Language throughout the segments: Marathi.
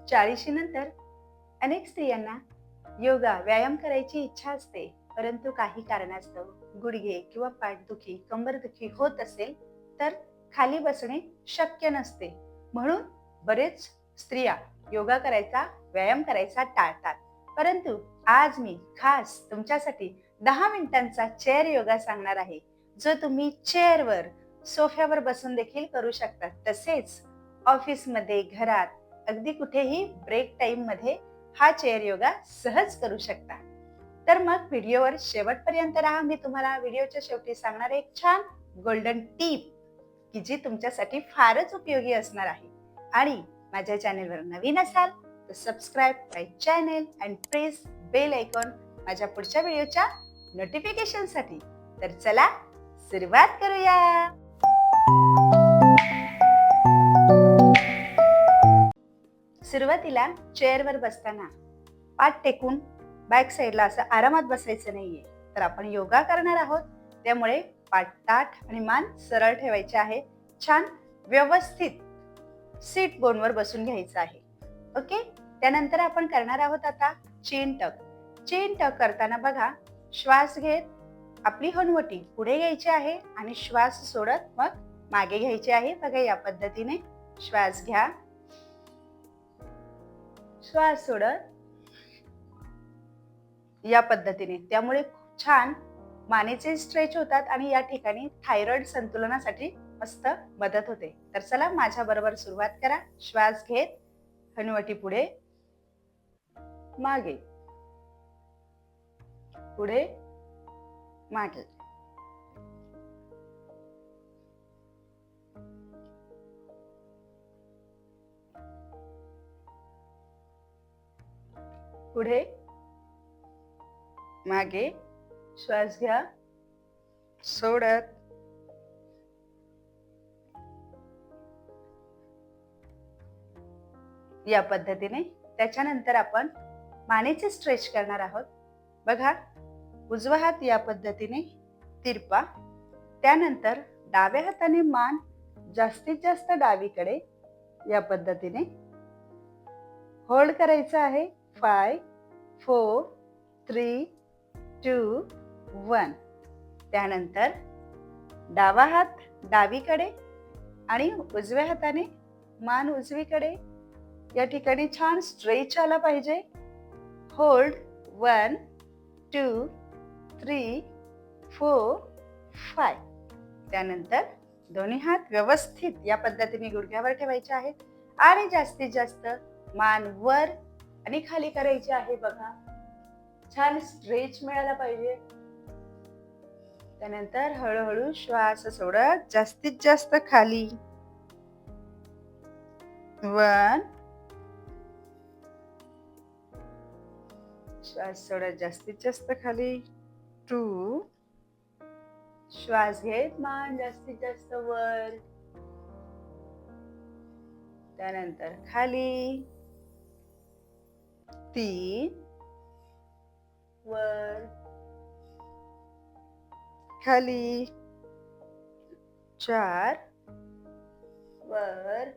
40 नंतर अनेक स्त्रियांना योगा व्यायाम करायची इच्छा असते, परंतु काही कारणास्तव गुडघे किंवा पाठदुखी कंबरदुखी होत असेल तर खाली बसणे शक्य नसते. म्हणून बरेच स्त्रिया योगा करायचा व्यायाम करायचा टाळतात. परंतु आज मी खास तुमच्यासाठी 10 मिनिटांचा चेअर योगा सांगणार आहे, जो तुम्ही चेअरवर सोफ्यावर बसून देखील करू शकता. तसेच ऑफिसमध्ये, घरात, अगदी कुठेही ब्रेक टाइम मध्ये हा चेअर योगा सहज करू शकता. तर मग व्हिडिओवर शेवटपर्यंत राहा. मी तुम्हाला व्हिडिओच्या शेवटी सांगणार एक छान गोल्डन टीप की जी तुमच्यासाठी फारच उपयोगी असणार आहे. आणि माझ्या चॅनेलवर नवीन असाल तर subscribe my channel and press bell icon माझ्या पुढच्या व्हिडिओच्या नोटिफिकेशनसाठी. तर चला सुरुवात करूया. सुरुवातीला चेअरवर बसताना पाठ टेकून बॅक साईडला असं आरामात बसायचं नाहीये. तर आपण योगा करणार आहोत, त्यामुळे पाठ ताठ आणि मान सरळ ठेवायचे आहे. छान व्यवस्थित सीट बोनवर बसून घ्यायचं आहे. ओके. त्यानंतर आपण करणार आहोत आता चेन टक. चेन टक करताना बघा, श्वास घेत आपली हनुवटी पुढे घ्यायची आहे आणि श्वास सोडत मग मागे घ्यायची आहे. बघा, या पद्धतीने श्वास घ्या, श्वास सोडत या पद्धतीने. त्यामुळे छान मानेचे स्ट्रेच होतात आणि या ठिकाणी थायरॉइड संतुलनासाठी मस्त मदत होते. तर चला माझ्या बरोबर सुरुवात करा. श्वास घेत हनुवटी पुढे मागे, पुढे मागे. पुढे मागे. श्वास घ्या, सोडत या पद्धतीने. त्याच्यानंतर आपण मानेचे स्ट्रेच करणार आहोत. बघा, उजवा हात या पद्धतीने तिरपा, त्यानंतर डाव्या हाताने मान जास्तीत जास्त डावीकडे या पद्धतीने होल्ड करायचं आहे. 5 4 3 2 1. त्यानंतर डावा हात डावीकडे आणि उजव्या हाताने मान उजवीकडे. या ठिकाणी छान स्ट्रेच आला पाहिजे. होल्ड 1 2 3 4 5. त्यानंतर दोन्ही हात व्यवस्थित या पद्धतीने गुडघ्यावर ठेवायचे आहेत आणि जास्तीत जास्त मान वर आणि खाली करायची आहे. बघा, छान स्ट्रेच मिळाला पाहिजे. त्यानंतर हळूहळू श्वास सोडत जास्तीत जास्त खाली. 1. श्वास सोडत जास्तीत जास्त खाली. 2. श्वास घेत मान जास्तीत जास्त वर, त्यानंतर खाली. 3. वर, खाली. 4. वर,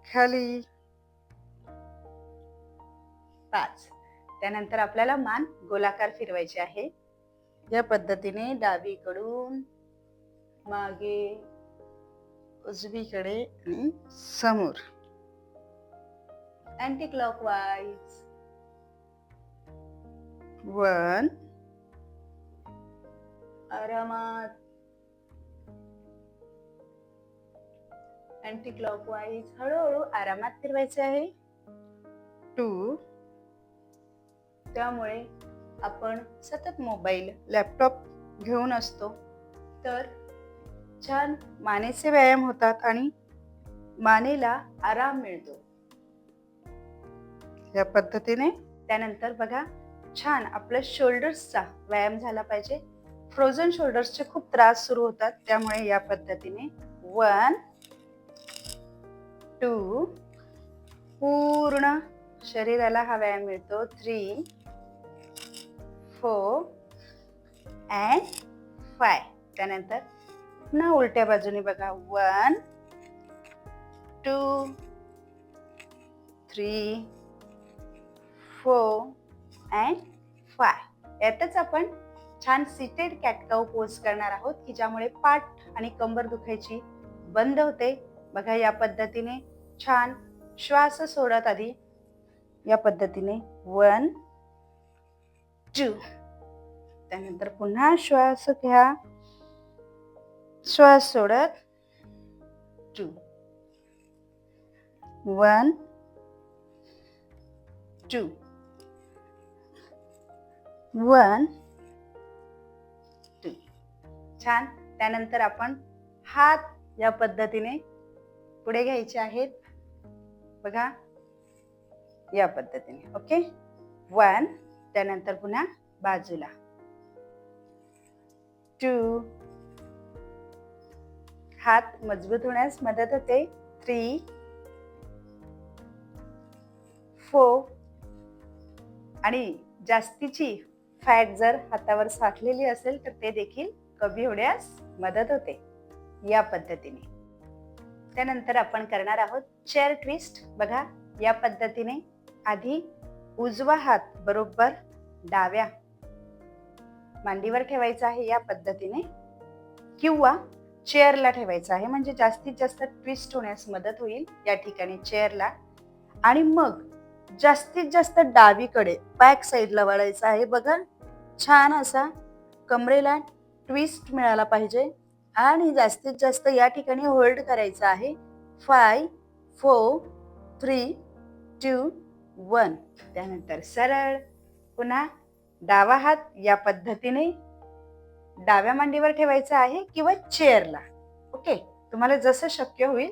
खाली. 5. त्यानंतर आपल्याला मान गोलाकार फिरवायची आहे. या पद्धतीने डावीकडून मागे, उजवीकडे आणि समोर. Anti clockwise. 1. आरामात. अँटी क्लॉकवाईज हळूहळू आरामात फिरवायचे आहे. 2. त्यामुळे आपण सतत मोबाईल, लॅपटॉप घेऊन असतो, तर छान मानेचे व्यायाम होतात आणि मानेला आराम मिळतो या पद्धतीने. त्यानंतर बघा, छान आपल्या शोल्डर्सचा व्यायाम झाला पाहिजे. फ्रोझन शोल्डर्सचे खूप त्रास सुरू होतात, त्यामुळे या पद्धतीने 1 2 पूर्ण शरीराला हा व्यायाम मिळतो. 3 4 and 5. त्यानंतर पुन्हा उलट्या बाजूने बघा. 1 2 3 4 अँड 5. यातच आपण छान सीटेड कॅट काऊ पोज करणार आहोत की ज्यामुळे पाठ आणि कंबर दुखायची बंद होते. बघा या पद्धतीने छान श्वास सोडत आधी या पद्धतीने 1 2, त्यानंतर पुन्हा श्वास घ्या, श्वास सोडत 2 1 2 1 2. छान. त्यानंतर आपण हात या पद्धतीने पुढे घ्यायचे आहेत. बघा या पद्धतीने. ओके. 1, त्यानंतर पुन्हा बाजूला 2, हात मजबूत होण्यास मदत होते. 3 4, आणि जास्तीची फॅट जर हातावर साठलेली असेल तर ते देखील कमी होण्यास मदत होते या पद्धतीने. त्यानंतर आपण करणार आहोत चेअर ट्विस्ट. बघा या पद्धतीने आधी उजवा हात बरोबर डाव्या मांडीवर ठेवायचा आहे या पद्धतीने, किंवा चेअरला ठेवायचा आहे, म्हणजे जास्तीत जास्त ट्विस्ट होण्यास मदत होईल या ठिकाणी चेअरला. आणि मग जास्तीत जास्त डावीकडे बॅक साईडला वळायचं आहे. बघा छान असा कमरेला ट्विस्ट मिळाला पाहिजे आणि जास्तीत जास्त या ठिकाणी होल्ड करायचं आहे. 5 4 3 2 1. त्यानंतर सरळ पुन्हा डावा हात या पद्धतीने डाव्या मांडीवर ठेवायचा आहे किंवा चेअरला. ओके, तुम्हाला जसं शक्य होईल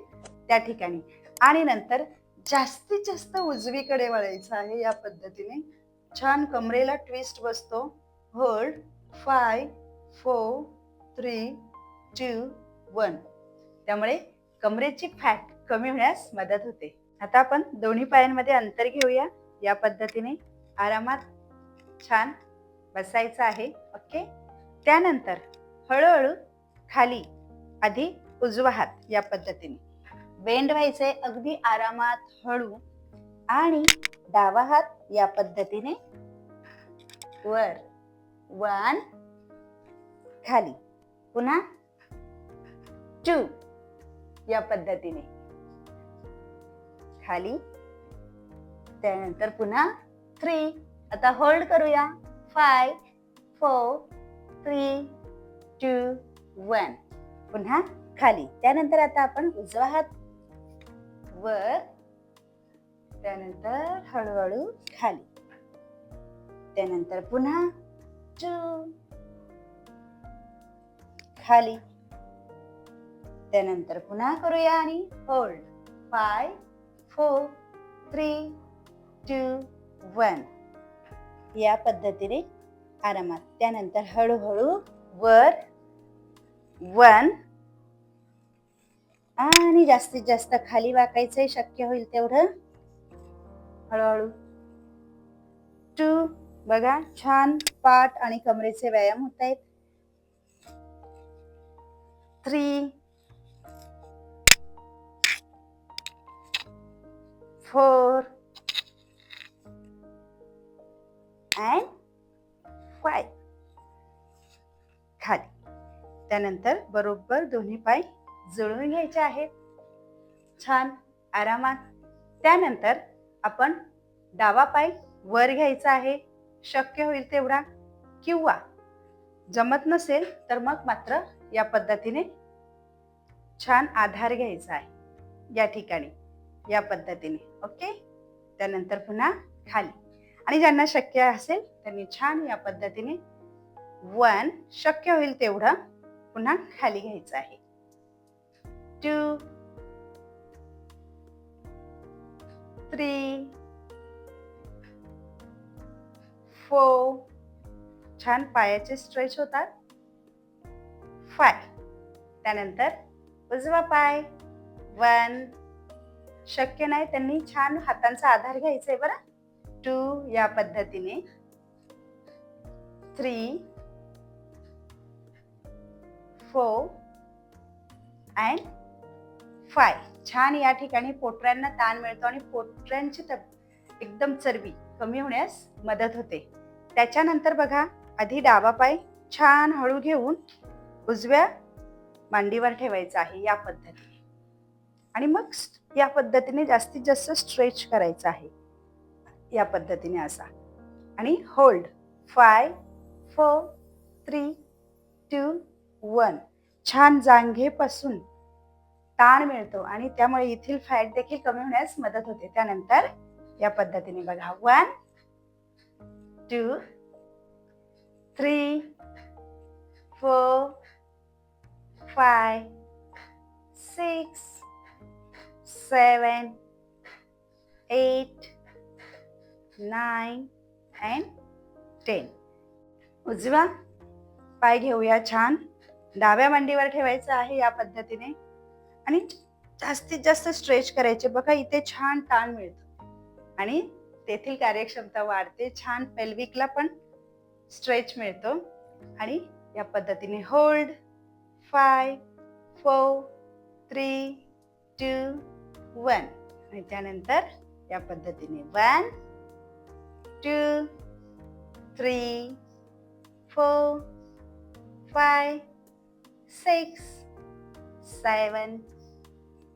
त्या ठिकाणी. आणि नंतर जास्तीत जास्त उजवीकडे वळायचं आहे या पद्धतीने. छान कमरेला ट्विस्ट बसतो. होल्ड 5 4 3 2 1. त्यामुळे कमरेची फॅट कमी होण्यास मदत होते. आता आपण दोन्ही पायांमध्ये अंतर घेऊया. या पद्धतीने आरामात छान बसायचं आहे. ओके. त्यानंतर हळूहळू खाली आधी उजवा हात या पद्धतीने बेंड व्हायचे अगदी आरामात हळू, आणि डावा हात या पद्धतीने वर 1 खाली, पुन्हा 2 या पद्धतीने खाली, त्यानंतर पुन्हा 3. आता होल्ड करूया. 5 4 3 2 1. पुन्हा खाली. त्यानंतर आता आपण उजवा हात वर, त्यानंतर हळूहळू खाली, त्यानंतर पुन्हा 2 खाली, त्यानंतर पुन्हा करूया आणि होल्ड 5 4 3 2 1 या पद्धतीने आरामात. त्यानंतर हळूहळू वर 1 आणि जास्तीत जास्त खाली वाकायचंय शक्य होईल तेवढं. हळूहळू 2. बघा छान पाठ आणि कमरेचे व्यायाम होत आहेत. 3 4 and 5 खाली. त्यानंतर बरोबर दोन्ही पाय जुळवून घ्यायचे आहेत छान आरामात. त्यानंतर आपण डावा पाय वर घ्यायचा आहे शक्य होईल तेवढा, किंवा जमत नसेल तर मग मात्र या पद्धतीने छान आधार घ्यायचा आहे या ठिकाणी या पद्धतीने. ओके. त्यानंतर पुन्हा खाली, आणि ज्यांना शक्य असेल त्यांनी छान या पद्धतीने 1 शक्य होईल तेवढं पुन्हा खाली घ्यायचं आहे. 2 3 4 छान पायाचे स्ट्रेच होतात. 5. त्यानंतर उजवा पाय 1 शक्य नाही त्यांनी छान हातांचा आधार घ्यायचा आहे बरं. 2 या पद्धतीने 3 4 and 5 छान या ठिकाणी पोटऱ्यांना ताण मिळतो आणि पोटऱ्यांची एकदम चरबी कमी होण्यास मदत होते. त्याच्यानंतर बघा, आधी डावा पाय छान हळू घेऊन उजव्या मांडीवर ठेवायचा आहे या पद्धतीने, आणि मग या पद्धतीने जास्तीत जास्त स्ट्रेच करायचं आहे या पद्धतीने असा, आणि होल्ड 5 4 3 2 1. छान जांघेपासून ताण मिळतो आणि त्यामुळे येथील फॅट देखील कमी होण्यास मदत होते. त्यानंतर या पद्धतीने बघा, 1 2 3 4 5 6 7 8 9 and 10. उजवा पाय घेऊया, छान डाव्या मांडीवर ठेवायचं आहे या पद्धतीने आणि जास्तीत जास्त स्ट्रेच करायचे. बघा, इथे छान ताण मिळतो आणि तेथील कार्यक्षमता वाढते. छान पेल्विकला पण स्ट्रेच मिळतो आणि या पद्धतीने होल्ड 5 4 3 2 1 आणि त्यानंतर या पद्धतीने 1 2 3 4 5 6 7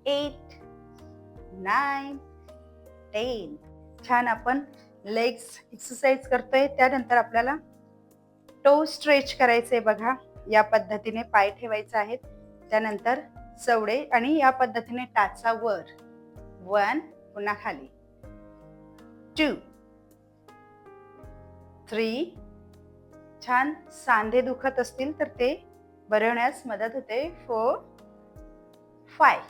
8 9 10. छान आपण लेग्स एक्सरसाइज करतोय. त्यानंतर आपल्याला टो स्ट्रेच करायचे. बघा, या पद्धतीने पाय ठेवायचे आहेत, त्यानंतर चवडे आणि या पद्धतीने टाचा वर, 1 पुन्हा खाली, 2 3. छान सांधे दुखत असतील तर ते बरे होण्यास मदत होते, 4 5.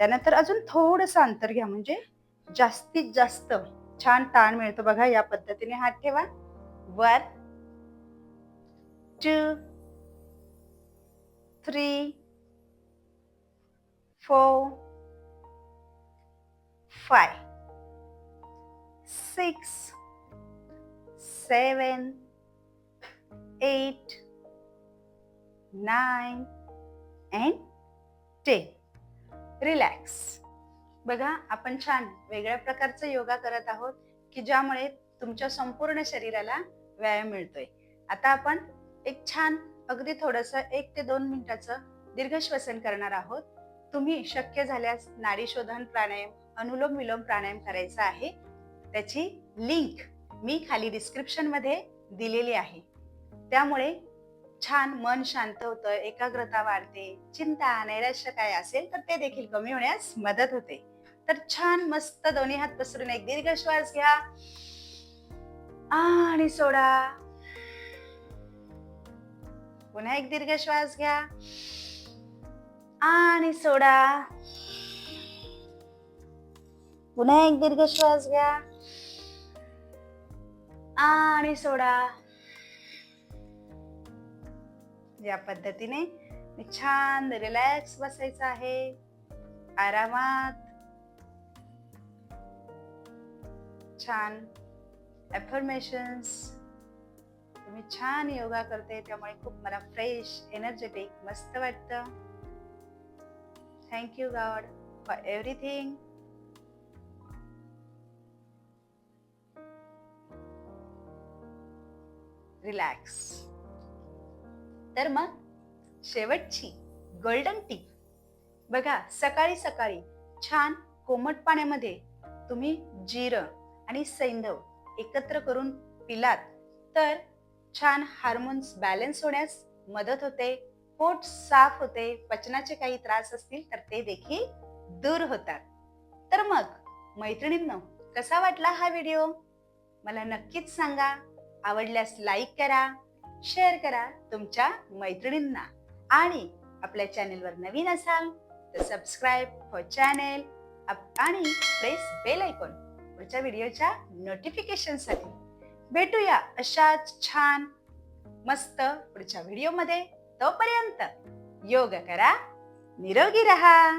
त्यानंतर अजून थोडंसं अंतर घ्या म्हणजे जास्तीत जास्त छान ताण मिळतो. बघा, या पद्धतीने हात ठेवा, 1 2 3 4 5 6 7 8 9 and 10. रिलॅक्स. बघा, आपण छान वेगळ्या प्रकारचा योगा करत आहोत की ज्यामुळे तुमच्या संपूर्ण शरीराला व्यायाम मिळतोय. आता आपण एक छान अगदी थोडंसं 1 ते 2 मिनिटाचं दीर्घ श्वसन करणार आहोत. तुम्ही शक्य झाल्यास नाडी शोधन प्राणायाम, अनुलोम विलोम प्राणायाम करायचा आहे. त्याची लिंक मी खाली डिस्क्रिप्शन मध्ये दिलेली आहे. त्यामुळे छान मन शांत होतं, एकाग्रता वाढते, चिंता नैराश्य काय असेल तर ते देखील कमी होण्यास मदत होते. तर छान मस्त दोन्ही हात पसरून एक दीर्घ श्वास घ्या आणि सोडा. पुन्हा एक दीर्घ श्वास घ्या आणि सोडा. पुन्हा एक दीर्घ श्वास घ्या आणि सोडा. या पद्धतीने छान रिलॅक्स बसायचं आहे, आरामात. छान अफर्मेशन्स. तुम्ही छान योगा करते त्यामुळे खूप मला फ्रेश, एनर्जेटिक, मस्त वाटतं. Thank you God for everything. Relax. तर मग शेवटची गोल्डन टिप बघा, सकाळी सकाळी छान कोमट पाण्यामध्ये तुम्ही जिरं आणि सैंधव एकत्र करून पिलात तर छान हार्मोन्स बॅलन्स होण्यास मदत होते, पोट साफ होते, पचनाचे काही त्रास असतील तर ते देखील दूर होतात. तर मग मैत्रिणींनो, कसा वाटला हा व्हिडिओ मला नक्कीच सांगा. आवडल्यास लाईक करा, शेअर करा तुमच्या मैत्रिणींना, आणि आपल्या चॅनेलवर नवीन असाल तर सबस्क्राईब फॉर चॅनेल आणि प्रेस बेल आयकॉन पुढच्या व्हिडिओच्या नोटिफिकेशनसाठी. भेटूया अशाच छान मस्त पुढच्या व्हिडिओमध्ये. तोपर्यंत योग करा, निरोगी रहा.